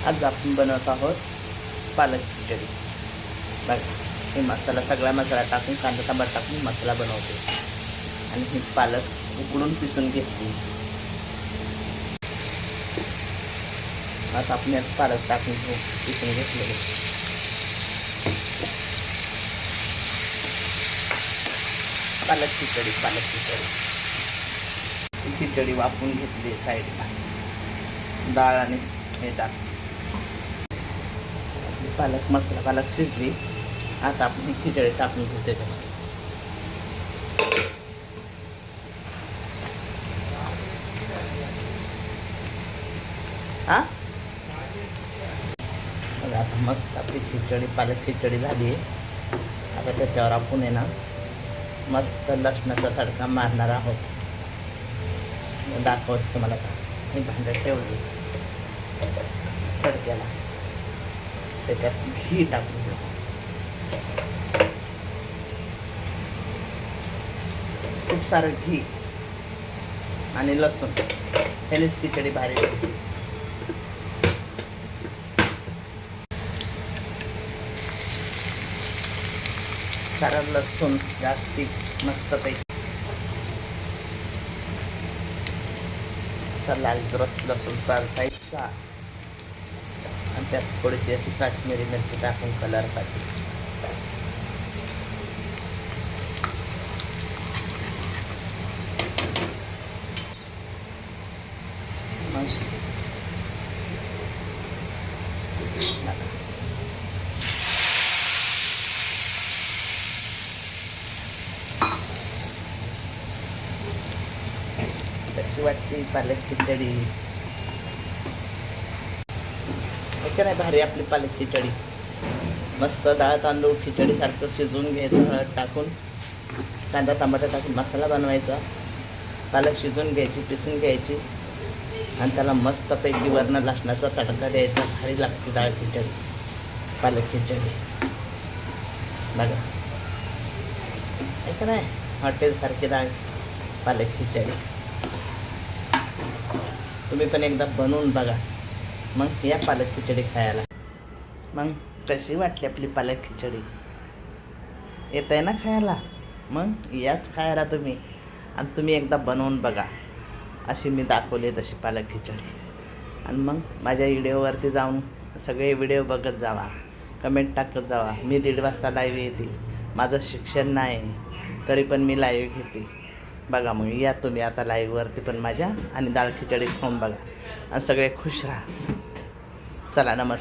आज आपण बनवत आहोत पालक खिचडी। बघा, हे मसाला सगळा मसाला टाकून कांदा टमाटर टाकून मसाला बनवते आणि ही पालक उकडून पिसून घेतली। आता आपण यात पालक टाकून पिसून घेतलेले पालक खिचडी खिचडी वाफवून घेतली साईडला। डाळ आणि हे टाक पालक मसाला पालक शिजली। आता आपण ही खिचडी टाकून घेऊ त्याच्यामध्ये। आता मस्त आपली खिचडी पालक खिचडी झाली आहे। आता त्याच्यावर आपण आहे ना मस्त लसणाचा तडका मारणार आहोत। दाखवत तुम्हाला का मी भांड्यात ठेवली तडक्याला, त्याच्यात घी टाकून घेऊ। खूप सारं घी आणि लसूण, त्यानेच खिचडी भारी होती। सारं लसूण जास्ती मस्तपैकी असा लाल जरत लसूण परतायचा आणि त्यात थोडीशी अशी काश्मीरी मिरची टाकून कलरसाठी। कशी वाटते पालक खिचडी? का नाही भारी आपली पालक खिचडी? मस्त डाळ तांदूळ खिचडी सारखं शिजवून घ्यायचं, हळद टाकून कांदा टमाटर टाकून मसाला बनवायचा, पालक शिजवून घ्यायची पिसून घ्यायची आणि त्याला मस्तपैकी वरनं लसणाचा तडका द्यायचा। भारी लागते डाळ खिचडी पालक खिचडी। बघा, का नाही हॉटेलसारखी डाळ पालक खिचडी। तुम्ही पण एकदा बनवून बघा, मग या पालक खिचडी खायला। मग कशी वाटली आपली पालक खिचडी? येत आहे ना खायला? मग याच खायला तुम्ही, आणि तुम्ही एकदा बनवून बघा अशी मी दाखवली तशी पालक खिचडी। आणि मग माझ्या व्हिडिओवरती जाऊन सगळे व्हिडिओ बघत जावा, कमेंट टाकत जावा। मी 1:30 वाजता लाईव्ह येते, माझं शिक्षण नाही तरी पण मी लाईव्ह घेते। बघा मग या तुम्ही आता लाईव्हवरती पण माझ्या, आणि डाळ खिचडी खाऊन बघा आणि सगळे खुश राहा। चला, नमस्कार।